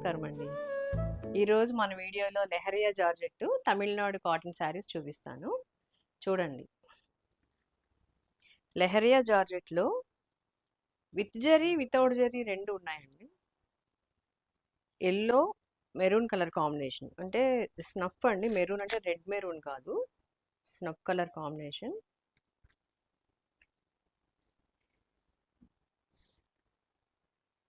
నమస్కారం అండి. ఈరోజు మన వీడియోలో లెహరియా జార్జెట్టు తమిళనాడు కాటన్ శారీస్ చూపిస్తాను. చూడండి. లెహరియా జార్జెట్‌లో విత్ జరీ, వితౌట్ జరీ 2 ఉన్నాయండి. Yellow, maroon colour combination. అంటే స్నఫ్ అండి. మెరూన్ అంటే రెడ్ మెరూన్ కాదు. Snuff colour combination.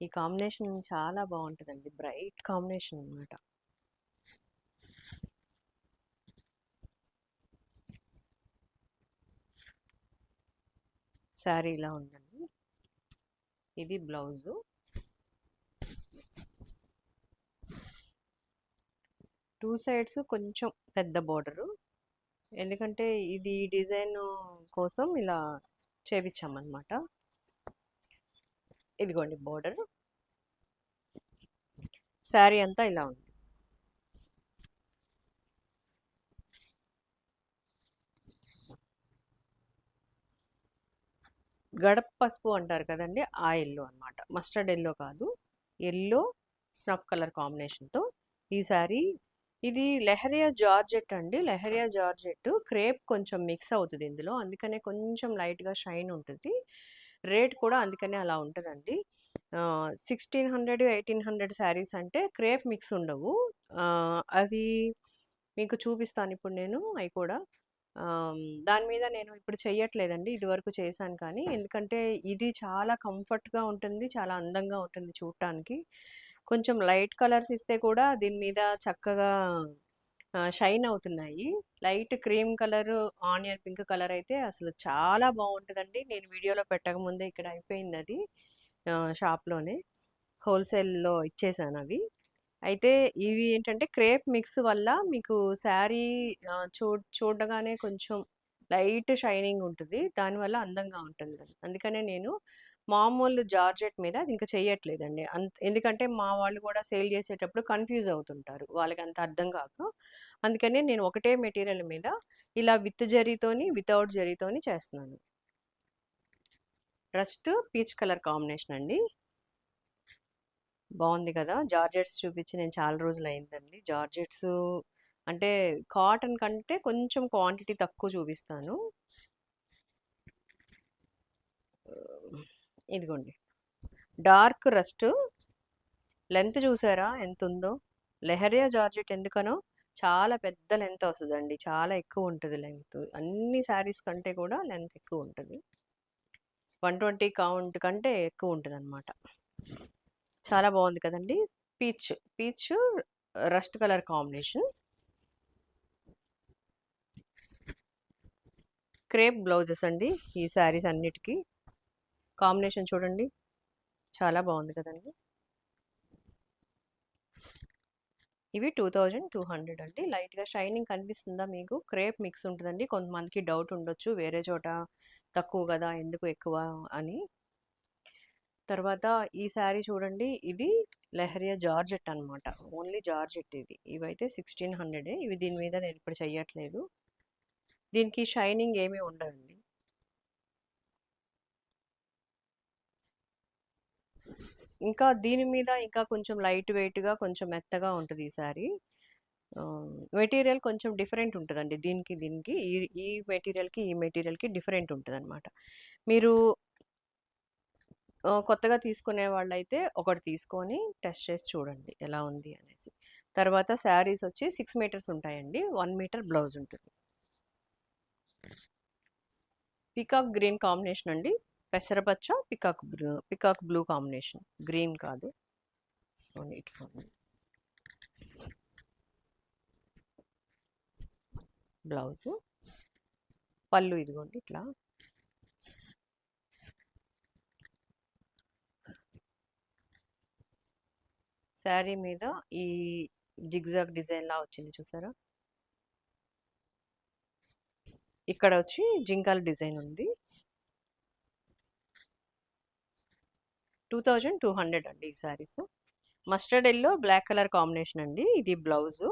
ఈ కాంబినేషన్ చాలా బాగుంటుందండి. బ్రైట్ కాంబినేషన్ అన్నమాట. శారీ ఇలా ఉందండి. ఇది బ్లౌజు. టూ సైడ్స్ కొంచెం పెద్ద బోర్డరు. ఎందుకంటే ఇది డిజైన్ కోసం ఇలా చేపించామన్నమాట. ఇదిగోండి బోర్డర్. శారీ అంతా ఇలా ఉంది. గడప పసుపు అంటారు కదండి, ఆ ఎల్లో అనమాట. మస్టర్డ్ ఎల్లో కాదు, ఎల్లో స్నఫ్ కలర్ కాంబినేషన్తో ఈ శారీ. ఇది లెహరియా జార్జెట్ అండి. లెహరియా జార్జెట్ క్రేప్ కొంచెం మిక్స్ అవుతుంది ఇందులో, అందుకనే కొంచెం లైట్గా షైన్ ఉంటుంది. రేట్ కూడా అందుకనే అలా ఉంటుందండి. 1600 1800 శారీస్ అంటే క్రేప్ మిక్స్ ఉండవు. అవి మీకు చూపిస్తాను ఇప్పుడు నేను అవి కూడా. దాని మీద నేను ఇప్పుడు చెయ్యట్లేదండి. ఇదివరకు చేశాను కానీ, ఎందుకంటే ఇది చాలా కంఫర్ట్‌గా ఉంటుంది. చాలా అందంగా ఉంటుంది చూడటానికి. కొంచెం లైట్ కలర్స్ ఇస్తే కూడా దీని మీద చక్కగా షైన్ అవుతున్నాయి. Light cream colour, onion pink colour అయితే అసలు చాలా బాగుంటుందండి. నేను వీడియోలో పెట్టకముందే ఇక్కడ అయిపోయింది అది. షాప్‌లోనే హోల్‌సేల్‌లో ఇచ్చేసాను అవి. అయితే ఇవి ఏంటంటే క్రేప్ మిక్స్ వల్ల మీకు శారీ చూడగానే కొంచెం లైట్ షైనింగ్ ఉంటుంది. దానివల్ల అందంగా ఉంటుంది అది. అందుకనే నేను మామూలు జార్జెట్ మీద అది ఇంకా చెయ్యట్లేదండి. ఎందుకంటే మా వాళ్ళు కూడా సేల్ చేసేటప్పుడు కన్‌ఫ్యూజ్ అవుతుంటారు. వాళ్ళకంత అర్థం కాక. అందుకనే నేను ఒకటే మెటీరియల్ మీద ఇలా విత్ జరీతోని, వితౌట్ జరీతోని చేస్తున్నాను. రస్ట్ పీచ్ కలర్ కాంబినేషన్ అండి. బాగుంది కదా! జార్జెట్స్ చూపించి నేను చాలా రోజులయిందండి. జార్జెట్స్ అంటే కాటన్ కంటే కొంచెం క్వాంటిటీ తక్కువ చూపిస్తాను. ఇదిగోండి డార్క్ రస్ట్. లెంత్ చూసారా ఎంత ఉందో? లెహరియా జార్జెట్ ఎందుకనో చాలా పెద్ద లెంత్ వస్తుందండి. చాలా ఎక్కువ ఉంటుంది లెంత్. అన్ని శారీస్ కంటే కూడా లెంత్ ఎక్కువ ఉంటుంది. 120 కౌంట్ కంటే ఎక్కువ ఉంటుంది అనమాట. చాలా బాగుంది కదండి. Peach peach rust colour combination. Crepe blouses అండి ఈ శారీస్ అన్నిటికీ. కాంబినేషన్ చూడండి, చాలా బాగుంది కదండి. ఇవి 2200 అండి. లైట్గా షైనింగ్ కనిపిస్తుందా మీకు? క్రేప్ మిక్స్ ఉంటుందండి. కొంతమందికి డౌట్ ఉండొచ్చు, వేరే చోట తక్కువ కదా ఎందుకు ఎక్కువ అని. తర్వాత ఈ శారీ చూడండి, ఇది లెహరియా జార్జెట్ అనమాట. ఓన్లీ జార్జెట్ ఇది. ఇవైతే 1600. ఇవి దీని మీద నేను ఇప్పుడు చెయ్యట్లేదు. దీనికి షైనింగ్ ఏమీ ఉండదండి. ఇంకా దీని మీద ఇంకా కొంచెం లైట్ వెయిట్గా, కొంచెం మెత్తగా ఉంటుంది ఈ శారీ. మెటీరియల్ కొంచెం డిఫరెంట్ ఉంటుందండి. దీనికి ఈ ఈ మెటీరియల్కి ఈ మెటీరియల్కి డిఫరెంట్ ఉంటుంది అనమాట. మీరు కొత్తగా తీసుకునే వాళ్ళైతే ఒకటి తీసుకొని టెస్ట్ చేసి చూడండి ఎలా ఉంది అనేసి. తర్వాత శారీస్ వచ్చి 6 మీటర్స్ ఉంటాయండి. 1 మీటర్ బ్లౌజ్ ఉంటుంది. పికాక్ గ్రీన్ కాంబినేషన్ అండి. పెసరపచ్చ పికాక్ బ్లూ కాంబినేషన్. గ్రీన్ కాదు, ఇట్లా బ్లౌజు. పళ్ళు ఇదిగోండి ఇట్లా. శారీ మీద ఈ జిగ్జాగ్ డిజైన్ లా వచ్చింది చూసారా? ఇక్కడ వచ్చి జింకల్ డిజైన్ ఉంది. 2200 అండి ఈ sarees. Mustard yellow black colour combination అండి. ఇది బ్లౌజు.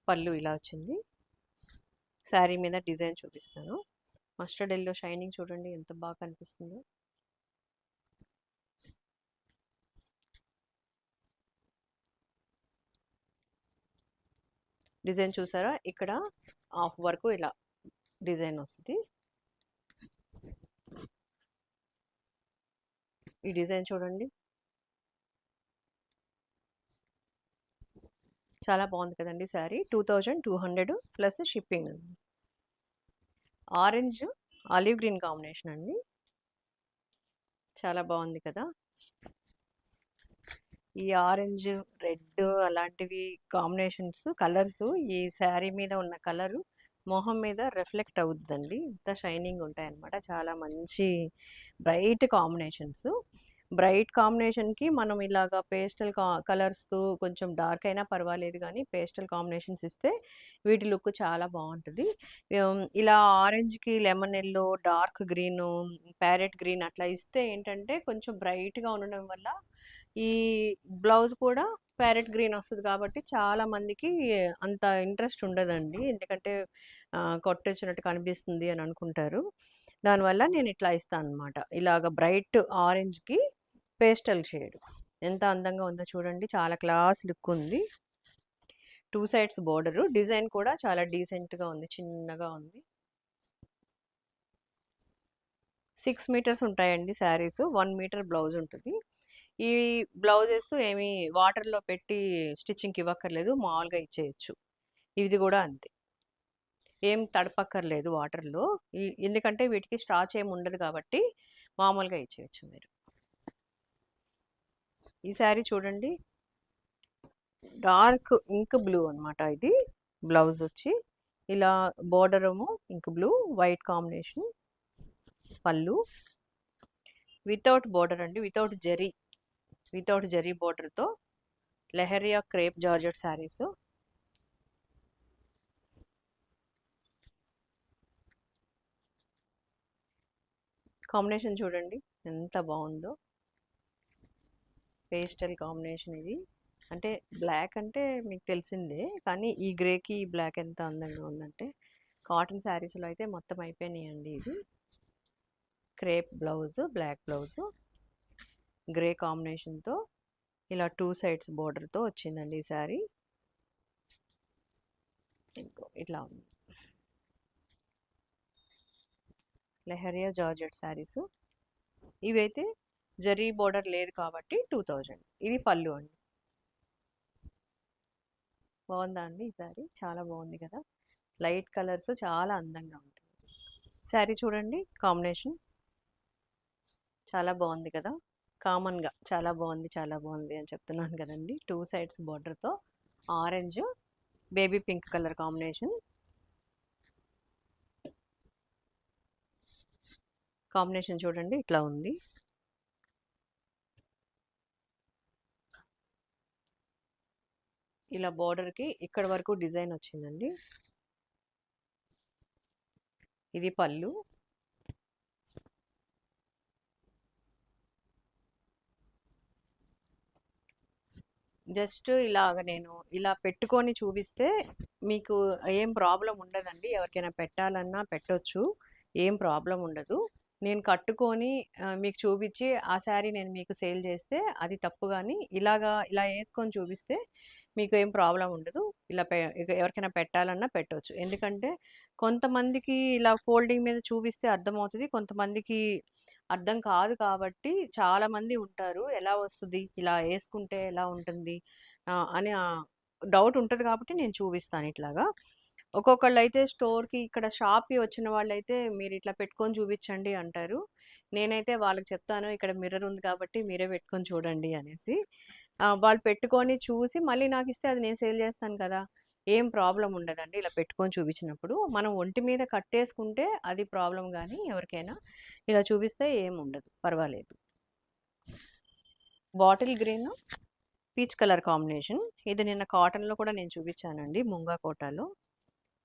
పళ్ళు ఇలా వచ్చింది. శారీ మీద డిజైన్ చూపిస్తాను. మస్టర్డ్ ఎల్లో షైనింగ్ చూడండి ఎంత బాగా కనిపిస్తుందో. డిజైన్ చూసారా, ఇక్కడ హాఫ్ వరకు ఇలా డిజైన్ వస్తుంది. ఈ డిజైన్ చూడండి, చాలా బాగుంది కదండి sari. 2200 plus shipping. Orange olive green combination అండి, చాలా బాగుంది కదా. ఈ ఆరెంజ్ రెడ్ అలాంటివి కాంబినేషన్స్ కలర్స్ ఈ శారీ మీద ఉన్న కలరు మొహం మీద రిఫ్లెక్ట్ అవుద్దండి. ఇంత షైనింగ్ ఉంటాయన్నమాట. చాలా మంచి బ్రైట్ కాంబినేషన్స్. బ్రైట్ కాంబినేషన్కి మనం ఇలాగా పేస్టల్ కలర్స్ కొంచెం డార్క్ అయినా పర్వాలేదు, కానీ పేస్టల్ కాంబినేషన్స్ ఇస్తే వీటి లుక్ చాలా బాగుంటుంది. ఇలా ఆరెంజ్కి lemon yellow, dark green, parrot green అట్లా ఇస్తే ఏంటంటే కొంచెం బ్రైట్గా ఉండడం వల్ల ఈ బ్లౌజ్ కూడా ప్యారెట్ గ్రీన్ వస్తుంది కాబట్టి చాలా మందికి అంత ఇంట్రెస్ట్ ఉండదండి. ఎందుకంటే కొట్టొచ్చినట్టు కనిపిస్తుంది అని అనుకుంటారు. దానివల్ల నేను ఇట్లా ఇస్తాను అనమాట. ఇలాగ బ్రైట్ ఆరెంజ్కి పేస్టల్ షేడ్ ఎంత అందంగా ఉందో చూడండి, చాలా క్లాస్ లుక్ ఉంది. 2 సైడ్స్ బోర్డరు, డిజైన్ కూడా చాలా డీసెంట్గా ఉంది, చిన్నగా ఉంది. 6 మీటర్స్ ఉంటాయండి శారీస్, 1 మీటర్ బ్లౌజ్ ఉంటుంది. ఈ బ్లౌజెస్ ఏమి వాటర్లో పెట్టి స్టిచ్చింగ్కి ఇవ్వక్కర్లేదు, మామూలుగా ఇచ్చేయచ్చు. ఇది కూడా అంతే, ఏం తడపక్కర్లేదు వాటర్లో, ఎందుకంటే వీటికి స్టార్చ్ ఏమి ఉండదు కాబట్టి మామూలుగా ఇచ్చేయచ్చు మీరు. ఈ శారీ చూడండి, డార్క్ ఇంక్ బ్లూ అనమాట. ఇది బ్లౌజ్ వచ్చి ఇలా బోర్డర్ ఏమో ఇంక్ బ్లూ, వైట్ కాంబినేషన్. పళ్ళు వితౌట్ బోర్డర్ అండి, వితౌట్ జరీ బోర్డర్తో leheriya crepe georgette sarees. Combination చూడండి ఎంత బాగుందో, పేస్టల్ కాంబినేషన్. ఇది అంటే బ్లాక్ అంటే మీకు తెలిసిందే, కానీ ఈ గ్రేకి ఈ బ్లాక్ ఎంత అందంగా ఉందంటే, కాటన్ శారీస్లో అయితే మొత్తం అయిపోయినాయండి. ఇది crepe blouse, black blouse, grey కాంబినేషన్తో ఇలా 2 సైడ్స్ బోర్డర్తో వచ్చిందండి ఈ శారీ. ఇట్లా ఉంది లెహరియా జార్జెట్ శారీస్. ఇవైతే జరీ బోర్డర్ లేదు కాబట్టి 2000. ఇది పళ్ళు అండి. బాగుందా అండి ఈ శారీ? చాలా బాగుంది కదా, లైట్ కలర్స్ చాలా అందంగా ఉంటుంది. శారీ చూడండి, కాంబినేషన్ చాలా బాగుంది కదా, కామన్గా చాలా బాగుంది అని చెప్తున్నాను కదండి. 2 సైడ్స్ బోర్డర్తో orange baby pink colour combination. Combination చూడండి ఇట్లా ఉంది. ఇలా బోర్డర్కి ఇక్కడ వరకు డిజైన్ వచ్చిందండి. ఇది పళ్ళు. జస్ట్ ఇలాగ నేను ఇలా పెట్టుకొని చూపిస్తే మీకు ఏం ప్రాబ్లం ఉండదండి. ఎవరికైనా పెట్టాలన్నా పెట్టొచ్చు, ఏం ప్రాబ్లం ఉండదు. నేను కట్టుకొని మీకు చూపించి ఆ శారీ నేను మీకు సేల్ చేస్తే అది తప్పు, కానీ ఇలా వేసుకొని చూపిస్తే మీకు ఏం ప్రాబ్లం ఉండదు. ఎవరికైనా పెట్టాలన్నా పెట్టవచ్చు. ఎందుకంటే కొంతమందికి ఇలా ఫోల్డింగ్ మీద చూపిస్తే అర్థమవుతుంది, కొంతమందికి అర్థం కాదు కాబట్టి చాలామంది ఉంటారు. ఎలా వస్తుంది, ఇలా వేసుకుంటే ఎలా ఉంటుంది అని డౌట్ ఉంటుంది కాబట్టి నేను చూపిస్తాను ఇట్లాగా. ఒక్కొక్కళ్ళు అయితే స్టోర్కి ఇక్కడ షాప్కి వచ్చిన వాళ్ళైతే మీరు ఇట్లా పెట్టుకొని చూపించండి అంటారు. నేనైతే వాళ్ళకి చెప్తాను, ఇక్కడ మిర్రర్ ఉంది కాబట్టి మీరే పెట్టుకొని చూడండి అనేసి. వాళ్ళు పెట్టుకొని చూసి మళ్ళీ నాకు ఇస్తే అది నేను సేల్ చేస్తాను కదా, ఏం ప్రాబ్లం ఉండదండి. ఇలా పెట్టుకొని చూపించినప్పుడు మనం ఒంటి మీద కట్టేసుకుంటే అది ప్రాబ్లం, కానీ ఎవరికైనా ఇలా చూపిస్తే ఏం ఉండదు, పర్వాలేదు. Bottle green peach colour combination. ఇది నిన్న కాటన్లో కూడా నేను చూపించానండి, ముంగా కోటాలో.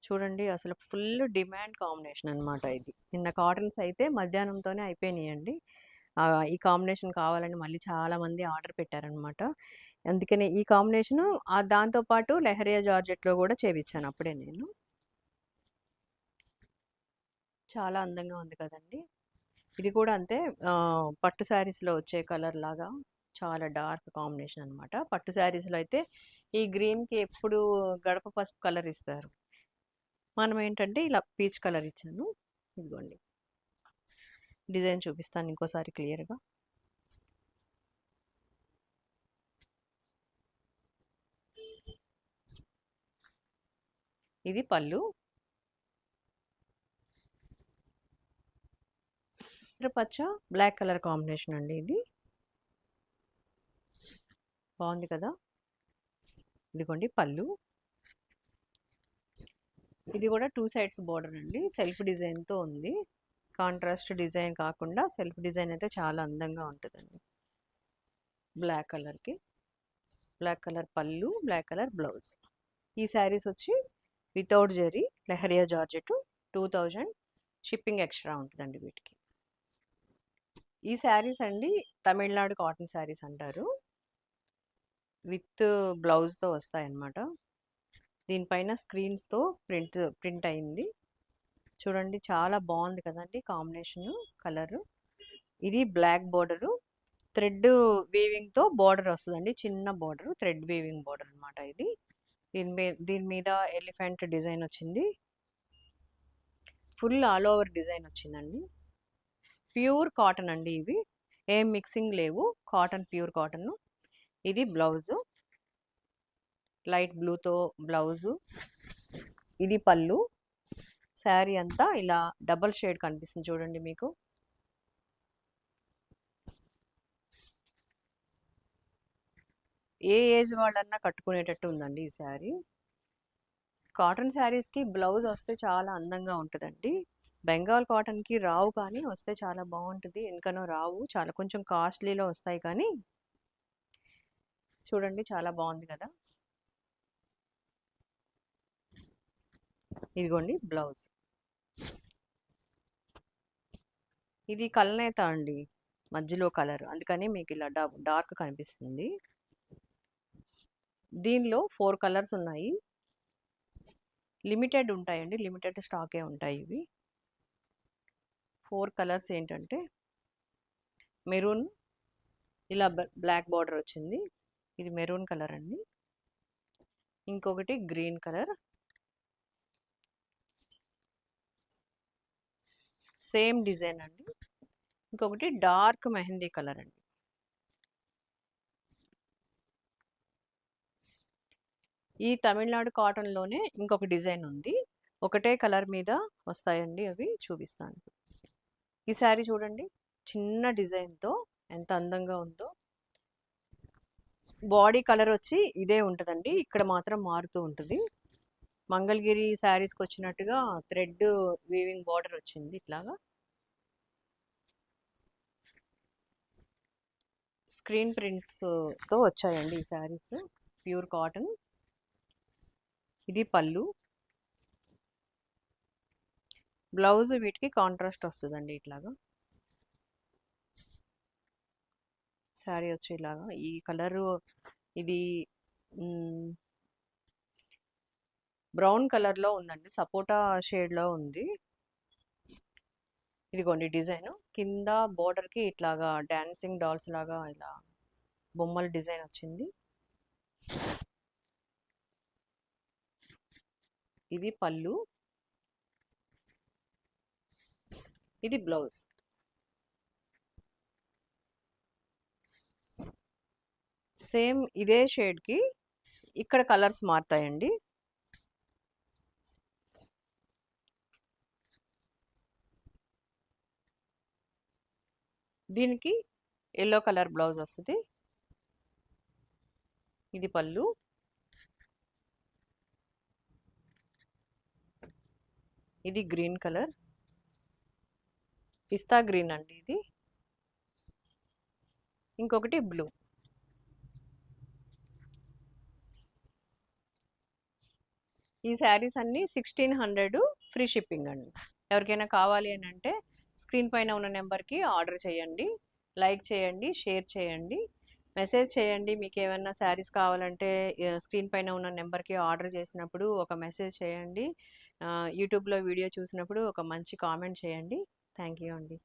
చూడండి అసలు ఫుల్ డిమాండ్ కాంబినేషన్ అనమాట ఇది. నిన్న కాటన్స్ అయితే మధ్యాహ్నంతోనే అయిపోయినాయండి. ఈ కాంబినేషన్ కావాలని మళ్ళీ చాలామంది ఆర్డర్ పెట్టారనమాట. అందుకనే ఈ కాంబినేషను దాంతోపాటు లెహరియా జార్జెట్లో కూడా చేయించాను అప్పుడే నేను. చాలా అందంగా ఉంది కదండి. ఇది కూడా అంతే, పట్టు శారీస్లో వచ్చే కలర్ లాగా చాలా డార్క్ కాంబినేషన్ అనమాట. పట్టు శారీస్లో అయితే ఈ గ్రీన్కి ఎప్పుడు గడప పసుపు కలర్ ఇస్తారు. మనం ఏంటంటే ఇలా పీచ్ కలర్ ఇచ్చాను. ఇదిగోండి డిజైన్ చూపిస్తాను ఇంకోసారి క్లియర్గా. ఇది పళ్ళు. పచ్చ బ్లాక్ కలర్ కాంబినేషన్ అండి ఇది. బాగుంది కదా. ఇదిగోండి పళ్ళు. ఇది కూడా 2 సైడ్స్ బోర్డర్ అండి. సెల్ఫ్ డిజైన్తో ఉంది. కాంట్రాస్ట్ డిజైన్ కాకుండా సెల్ఫ్ డిజైన్ అయితే చాలా అందంగా ఉంటుందండి. బ్లాక్ కలర్కి బ్లాక్ కలర్ పళ్ళు, బ్లాక్ కలర్ బ్లౌజ్. ఈ శారీస్ వచ్చి without zari lehariya georgette 2000 shipping extra ఉంటుందండి వీటికి. ఈ శారీస్ అండి తమిళనాడు కాటన్ శారీస్ అంటారు. విత్ బ్లౌజ్తో వస్తాయన్నమాట. దీనిపైన స్క్రీన్స్తో ప్రింట్ అయింది. చూడండి చాలా బాగుంది కదండి కాంబినేషను కలరు. ఇది బ్లాక్ బోర్డరు, థ్రెడ్ వీవింగ్తో బార్డర్ వస్తుందండి. చిన్న బార్డర్, థ్రెడ్ వీవింగ్ బార్డర్ అనమాట ఇది. దీని మీద ఎలిఫెంట్ డిజైన్ వచ్చింది. ఫుల్ ఆల్ ఓవర్ డిజైన్ వచ్చిందండి. ప్యూర్ కాటన్ అండి ఇవి, ఏం మిక్సింగ్ లేవు. Cotton, pure cotton. ఇది బ్లౌజు, లైట్ బ్లూతో బ్లౌజు. ఇది పళ్ళు. శారీ అంతా ఇలా డబల్ షేడ్ కనిపిస్తుంది చూడండి మీకు. ఏ ఏజ్ వాళ్ళన్నా కట్టుకునేటట్టు ఉందండి ఈ శారీ. కాటన్ శారీస్కి బ్లౌజ్ వస్తే చాలా అందంగా ఉంటుందండి. బెంగాల్ కాటన్కి రావు, కానీ వస్తే చాలా బాగుంటుంది. ఎందుకనో రావు, చాలా కొంచెం కాస్ట్లీలో వస్తాయి. కానీ చూడండి చాలా బాగుంది కదా. ఇదిగోండి బ్లౌజ్. ఇది కలనేత అండి, మధ్యలో కలర్, అందుకని మీకు ఇలా డార్క్ కనిపిస్తుంది. దీనిలో 4 కలర్స్ ఉన్నాయి. లిమిటెడ్ ఉంటాయండి, లిమిటెడ్ స్టాకే ఉంటాయి ఇవి. 4 కలర్స్ ఏంటంటే మెరూన్, ఇలా బ్లాక్ బార్డర్ వచ్చింది, ఇది మెరూన్ కలర్ అండి. ఇంకొకటి గ్రీన్ కలర్, సేమ్ డిజైన్ అండి. ఇంకొకటి డార్క్ మెహందీ కలర్ అండి. ఈ తమిళనాడు కాటన్లోనే ఇంకొక డిజైన్ ఉంది. ఒకటే కలర్ మీద వస్తాయండి అవి, చూపిస్తాను. ఈ శారీ చూడండి, చిన్న డిజైన్తో ఎంత అందంగా ఉందో. బాడీ కలర్ వచ్చి ఇదే ఉంటుందండి, ఇక్కడ మాత్రం మారుతూ ఉంటుంది. మంగళగిరి శారీస్కి వచ్చినట్టుగా థ్రెడ్ వీవింగ్ బార్డర్ వచ్చింది ఇట్లాగా. స్క్రీన్ ప్రింట్స్తో వచ్చాయండి ఈ శారీస్, ప్యూర్ కాటన్. ఇది పళ్ళు. బ్లౌజ్ వీటికి కాంట్రాస్ట్ వస్తుందండి ఇట్లాగా. శారీ వచ్చి ఇలాగా, ఈ కలరు ఇది బ్రౌన్ కలర్లో ఉందండి, సపోటా షేడ్లో ఉంది. ఇదిగోండి డిజైన్, కింద బోర్డర్కి ఇట్లాగా డాన్సింగ్ డాల్స్ లాగా ఇలా బొమ్మల డిజైన్ వచ్చింది. ఇది పళ్ళు, ఇది బ్లౌజ్. సేమ్ ఇదే షేడ్కి ఇక్కడ కలర్స్ మారుతాయండి. దీనికి ఎల్లో కలర్ బ్లౌజ్ వస్తుంది. ఇది పళ్ళు. ఇది గ్రీన్ కలర్, పిస్తా గ్రీన్ అండి ఇది. ఇంకొకటి బ్లూ. ఈ శారీస్ అన్నీ 1600 ఫ్రీ షిప్పింగ్ అండి. ఎవరికైనా కావాలి అని అంటే స్క్రీన్ పైన ఉన్న నెంబర్కి ఆర్డర్ చేయండి. లైక్ చేయండి, షేర్ చేయండి, మెసేజ్ చేయండి. మీకు ఏమైనా శారీస్ కావాలంటే స్క్రీన్ పైన ఉన్న నెంబర్కి ఆర్డర్ చేసినప్పుడు ఒక మెసేజ్ చేయండి. యూట్యూబ్లో వీడియో చూసినప్పుడు ఒక మంచి కామెంట్ చేయండి. థ్యాంక్ యూ అండి.